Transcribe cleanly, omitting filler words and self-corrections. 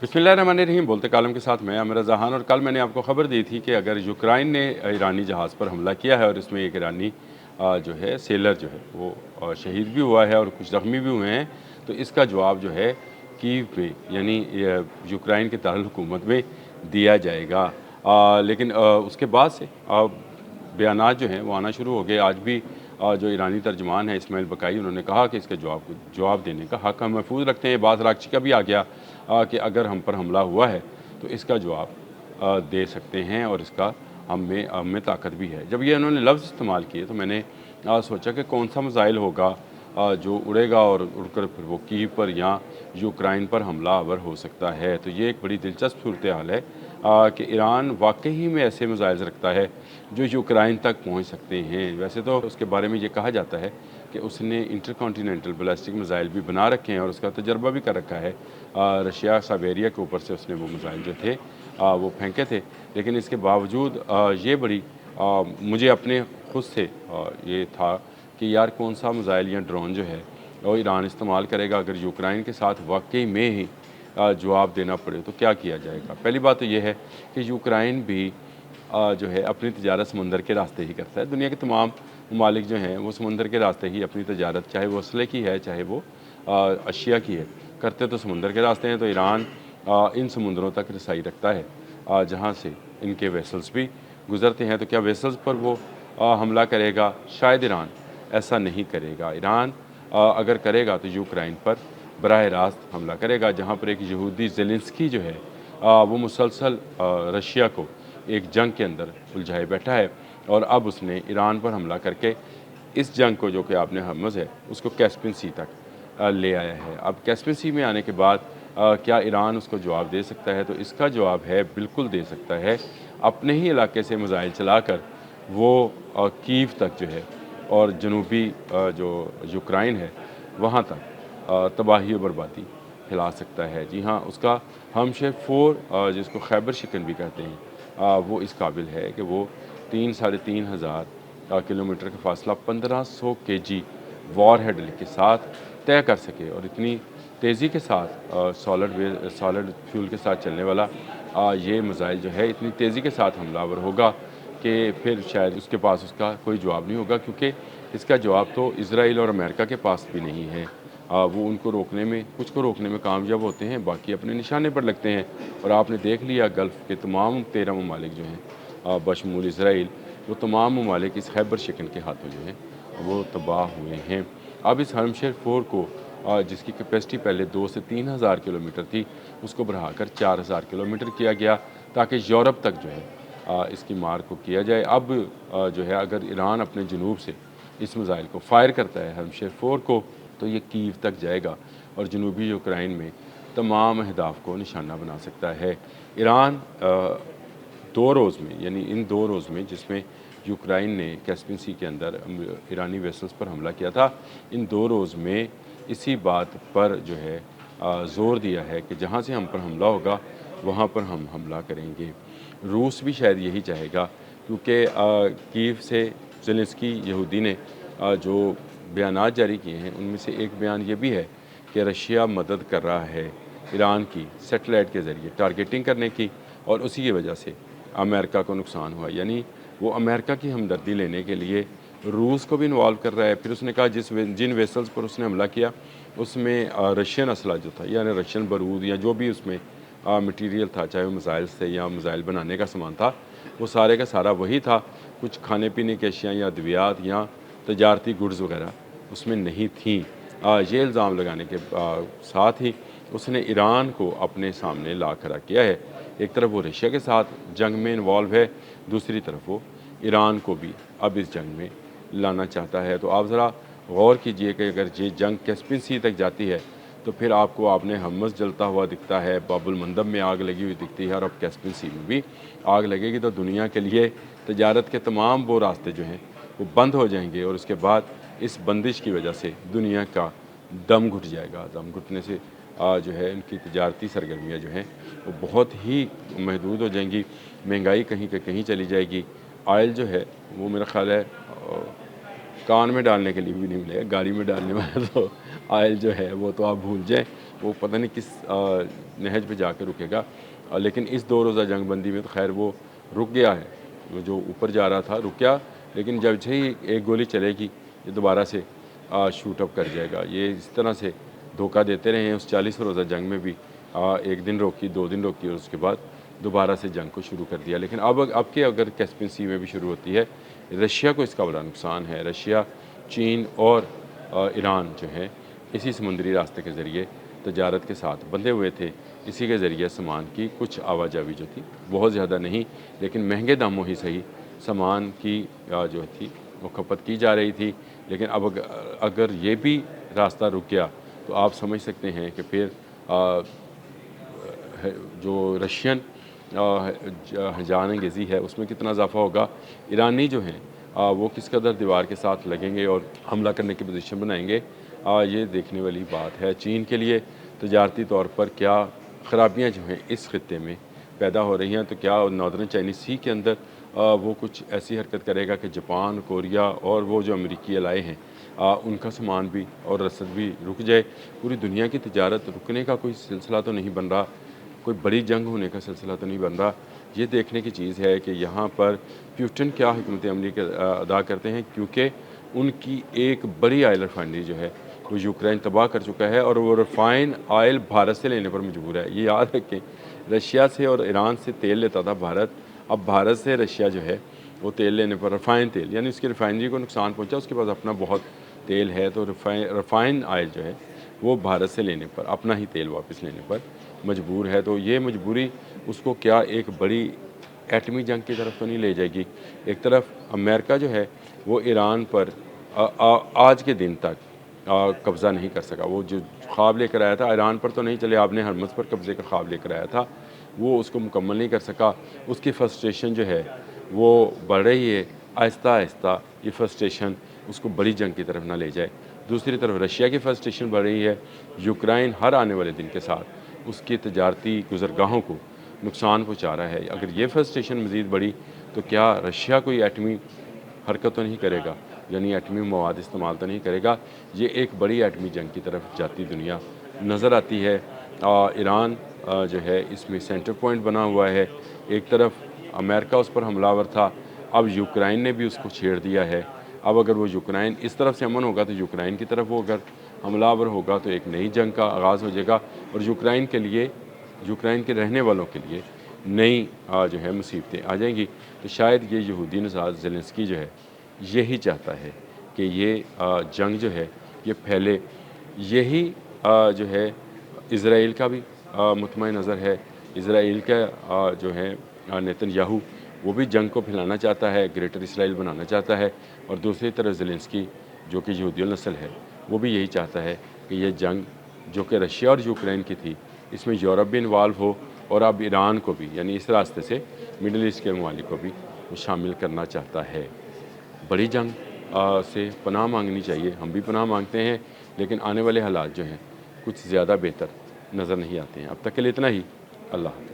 बिस्मिल्लाहिर्रहमानिर्रहीम। बोलते कालम के साथ मैं आमिर जहान। और कल मैंने आपको ख़बर दी थी कि अगर यूक्रेन ने ईरानी जहाज़ पर हमला किया है और इसमें एक ईरानी जो है सेलर जो है वो शहीद भी हुआ है और कुछ ज़ख्मी भी हुए हैं, तो इसका जवाब जो है कीव पे यानी यूक्रेन के दारुल हुकूमत में दिया जाएगा। लेकिन उसके बाद से बयानात जो हैं वो आना शुरू हो गए। आज भी जो ईरानी तर्जमान है इस्माइल बकाई, उन्होंने कहा कि इसके जवाब देने का हक़ हम महफूज रखते हैं। बात राक्षी का भी आ गया कि अगर हम पर हमला हुआ है तो इसका जवाब दे सकते हैं और इसका हम में ताकत भी है। जब ये उन्होंने लफ्ज़ इस्तेमाल किए तो मैंने सोचा कि कौन सा मिसाइल होगा जो उड़ेगा और उड़कर फिर वो कीव पर या यूक्रेन पर हमलावर हो सकता है। तो ये एक बड़ी दिलचस्प सूरत हाल है कि ईरान वाकई ही में ऐसे मिसाइल रखता है जो यूक्रेन तक पहुंच सकते हैं। वैसे तो उसके बारे में ये कहा जाता है कि उसने इंटरकॉन्टिनेंटल बैलिस्टिक मिसाइल भी बना रखे हैं और उसका तजर्बा भी कर रखा है। रशिया साइबेरिया के ऊपर से उसने वो मिसाइल जो थे वो फेंके थे। लेकिन इसके बावजूद ये बड़ी मुझे अपने खुद से ये था कि यार कौन सा मिसाइल या ड्रोन जो है वो ईरान इस्तेमाल करेगा अगर यूक्रेन के साथ वाकई में ही जवाब देना पड़े तो क्या किया जाएगा। पहली बात तो ये है कि यूक्रेन भी जो है अपनी तजारत समंदर के रास्ते ही करता है। दुनिया के तमाम ममालिक जो हैं वो समंदर के रास्ते ही अपनी तजारत, चाहे वो असले की है चाहे वो अशिया की है, करते तो समंदर के रास्ते हैं। तो ईरान इन समुंदरों तक रसाई रखता है जहाँ से इनके वेसल्स भी गुज़रते हैं। तो क्या वेसल्स पर वो हमला करेगा? शायद ईरान ऐसा नहीं करेगा। ईरान अगर करेगा तो यूक्रेन पर बराह रास्त हमला करेगा, जहाँ पर एक यहूदी ज़ेलेंस्की जो है वो मुसलसल रशिया को एक जंग के अंदर उलझाए बैठा है और अब उसने ईरान पर हमला करके इस जंग को, जो कि आपने हर्मज़ है, उसको कैस्पियन सी तक ले आया है। अब कैस्पियन सी में आने के बाद क्या ईरान उसको जवाब दे सकता है? तो इसका जवाब है बिल्कुल दे सकता है। अपने ही इलाके से मिसाइल चलाकर वो कीव तक जो है और जनूबी जो यूक्रेन है वहाँ तक तबाही और बर्बादी फैला सकता है। जी हाँ, उसका हमशेर 4 जिसको खैबर शिकन भी कहते हैं वो इस काबिल है कि वो 3 साढ़े 3 हज़ार किलोमीटर का फासला 1500 केजी वॉरहेड के साथ तय कर सके और इतनी तेज़ी के साथ सॉलिड फ्यूल के साथ चलने वाला ये मिसाइल जो है इतनी तेज़ी के साथ हमलावर होगा कि फिर शायद उसके पास उसका कोई जवाब नहीं होगा, क्योंकि इसका जवाब तो इज़राइल और अमेरिका के पास भी नहीं है। वो उनको रोकने में, कुछ को रोकने में कामयाब होते हैं, बाकी अपने निशाने पर लगते हैं। और आपने देख लिया गल्फ़ के तमाम 13 ममालिक जो हैं बशमूल इज़राइल, वो तमाम ममालिक इस खैबर शिकन के हाथों जो हैं वो तबाह हुए हैं। अब इस हरमशेर 4 को जिसकी कैपेसिटी पहले 2 से 3 हज़ार किलोमीटर थी, उसको बढ़ाकर 4 हज़ार किलोमीटर किया गया ताकि यूरोप तक जो है इसकी मार को किया जाए। अब जो है अगर ईरान अपने जनूब से इस मिसाइल को फायर करता है हरमशेर 4 को, तो ये कीव तक जाएगा और जनूबी यूक्रेन में तमाम अहदाफ को निशाना बना सकता है। ईरान 2 रोज़ में, यानी इन 2 रोज़ में जिसमें यूक्रेन ने कैस्पियन सी के अंदर ईरानी वेसल्स पर हमला किया था, इन 2 रोज़ में इसी बात पर जो है ज़ोर दिया है कि जहाँ से हम पर हमला होगा वहाँ पर हम हमला करेंगे। रूस भी शायद यही चाहेगा, क्योंकि कीव से ज़ेलेंस्की यहूदी ने जो बयानात जारी किए हैं उनमें से एक बयान ये भी है कि रशिया मदद कर रहा है ईरान की सैटेलाइट के ज़रिए टारगेटिंग करने की और उसी की वजह से अमेरिका को नुकसान हुआ। यानी वो अमेरिका की हमदर्दी लेने के लिए रूस को भी इन्वॉल्व कर रहा है। फिर उसने कहा जिन वेसल्स पर उसने हमला किया उसमें रशियन असला जो था, यानी रशियन बारूद या जो भी उसमें मटीरियल था, चाहे वो मिसाइल्स थे या मिसाइल बनाने का सामान था, वो सारे का सारा वही था। कुछ खाने पीने की अशिया या अद्वियात या तजारती गुड्स वगैरह उसमें नहीं थी। ये इल्ज़ाम लगाने के साथ ही उसने ईरान को अपने सामने ला खड़ा किया है। एक तरफ वो रशिया के साथ जंग में इन्वॉल्व है, दूसरी तरफ वो ईरान को भी अब इस जंग में लाना चाहता है। तो आप ज़रा गौर कीजिए कि अगर ये जंग कैस्पियन सी तक जाती है तो फिर आपको आपने हमस जलता हुआ दिखता है, बाबुल मंदब में आग लगी हुई दिखती है और अब कैस्पियन सी में भी आग लगेगी। तो दुनिया के लिए तजारत के तमाम वो रास्ते जो हैं वो बंद हो जाएंगे और उसके बाद इस बंदिश की वजह से दुनिया का दम घुट जाएगा। दम घुटने से जो है इनकी तजारती सरगर्मियाँ जो हैं वो बहुत ही महदूद हो जाएंगी। महंगाई कहीं के कहीं चली जाएगी। ऑयल जो है वो मेरा ख़्याल है कान में डालने के लिए भी नहीं मिलेगा, गाड़ी में डालने वाला तो ऑयल जो है वो तो आप भूल जाएँ। वो पता नहीं किस नहज पे जाकर रुकेगा। लेकिन इस 2 रोज़ा जंग बंदी में तो खैर वो रुक गया है, वो जो ऊपर जा रहा था रुक गया, लेकिन जब से ही एक गोली चलेगी ये दोबारा से शूट अप कर जाएगा। ये इस तरह से धोखा देते रहे हैं। उस 40 रोज़ा जंग में भी 1 दिन रोकी, 2 दिन रोकी और उसके बाद दोबारा से जंग को शुरू कर दिया। लेकिन अब के अगर कैस्पियन सी में भी शुरू होती है, रशिया को इसका बड़ा नुकसान है। रशिया, चीन और ईरान जो है इसी समुद्री रास्ते के ज़रिए तजारत के साथ बंधे हुए थे। इसी के ज़रिए सामान की कुछ आवाजावी जो थी, बहुत ज़्यादा नहीं लेकिन महंगे दामों ही सही, सामान की जो थी वो खपत की जा रही थी। लेकिन अब अगर ये भी रास्ता रुक गया तो आप समझ सकते हैं कि फिर जो रशियन जान अंगेज़ी है उसमें कितना इजाफा होगा। ईरानी जो हैं वो किस कदर दीवार के साथ लगेंगे और हमला करने की पोजीशन बनाएंगे, ये देखने वाली बात है। चीन के लिए तजारती तौर पर क्या ख़राबियाँ जो हैं इस खत्े में पैदा हो रही हैं, तो क्या नॉर्दर्न चाइनीज़ सी के अंदर वो कुछ ऐसी हरकत करेगा कि जापान, कोरिया और वो जो अमेरिकी अलाए हैं उनका सामान भी और रसद भी रुक जाए। पूरी दुनिया की तजारत रुकने का कोई सिलसिला तो नहीं बन रहा, कोई बड़ी जंग होने का सिलसिला तो नहीं बन रहा। ये देखने की चीज़ है कि यहाँ पर प्यूटन क्या हिकमत अमली अदा करते हैं, क्योंकि उनकी एक बड़ी ऑयल रिफाइनरी जो है वो यूक्रेन तबाह कर चुका है और वो रिफाइन ऑयल भारत से लेने पर मजबूर है। ये याद रखें, रशिया से और ईरान से तेल लेता था भारत, अब भारत से रशिया जो है वो तेल लेने पर रिफाइन तेल यानी उसकी रिफाइनरी को नुकसान पहुँचा, उसके पास अपना बहुत तेल है, तो रिफाइन ऑयल जो है वो भारत से लेने पर, अपना ही तेल वापस लेने पर मजबूर है। तो ये मजबूरी उसको क्या एक बड़ी एटमी जंग की तरफ तो नहीं ले जाएगी। एक तरफ अमेरिका जो है वो ईरान पर आज के दिन तक कब्ज़ा नहीं कर सका। वो जो ख्वाब लेकर आया था ईरान पर तो नहीं चले, आपने हरमज़ पर कब्ज़े का ख्वाब लेकर आया था, वो उसको मुकम्मल नहीं कर सका। उसकी फ्रस्ट्रेशन जो है वो बढ़ रही है, आहिस्ता आहिस्ता ये फ्रस्ट्रेशन उसको बड़ी जंग की तरफ ना ले जाए। दूसरी तरफ रशिया की फ्रस्ट्रेशन बढ़ रही है, यूक्रेन हर आने वाले दिन के साथ उसकी तजारती गुज़रगाहों को नुकसान पहुँचा रहा है। अगर ये फ्रस्ट्रेशन मज़ीद बढ़ी तो क्या रशिया कोई एटमी हरकत तो नहीं करेगा, यानी एटमी मवाद इस्तेमाल तो नहीं करेगा। ये एक बड़ी एटमी जंग की तरफ जाती दुनिया नज़र आती है। ईरान जो है इसमें सेंटर पॉइंट बना हुआ है। एक तरफ अमेरिका उस पर हमलावर था, अब यूक्रेन ने भी उसको छेड़ दिया है। अब अगर वो यूक्रेन इस तरफ से अमन होगा तो यूक्रेन की तरफ वो अगर हमलावर होगा तो एक नई जंग का आगाज़ हो जाएगा और यूक्रेन के लिए, यूक्रेन के रहने वालों के लिए नई जो है मुसीबतें आ जाएंगी। तो शायद ये यहूदी नज़ाद ज़ेलेंस्की जो है यही चाहता है कि ये जंग जो है ये फैले। यही जो है इज़राइल का भी मुतमईन नज़र है। इज़राइल का जो है नेतन्याहू वो भी जंग को फैलाना चाहता है, ग्रेटर इसराइल बनाना चाहता है। और दूसरी तरफ ज़ेलेंस्की जो कि यहूदी नस्ल है वो भी यही चाहता है कि ये जंग जो कि रशिया और यूक्रेन की थी इसमें यूरोप भी इन्वॉल्व हो और अब ईरान को भी, यानी इस रास्ते से मिडल ईस्ट के ममालिक को भी वो शामिल करना चाहता है। बड़ी जंग से पनाह मांगनी चाहिए, हम भी पनाह मांगते हैं, लेकिन आने वाले हालात जो हैं कुछ ज़्यादा बेहतर नज़र नहीं आते हैं। अब तक के लिए इतना ही। अल्लाह हाफ़िज़।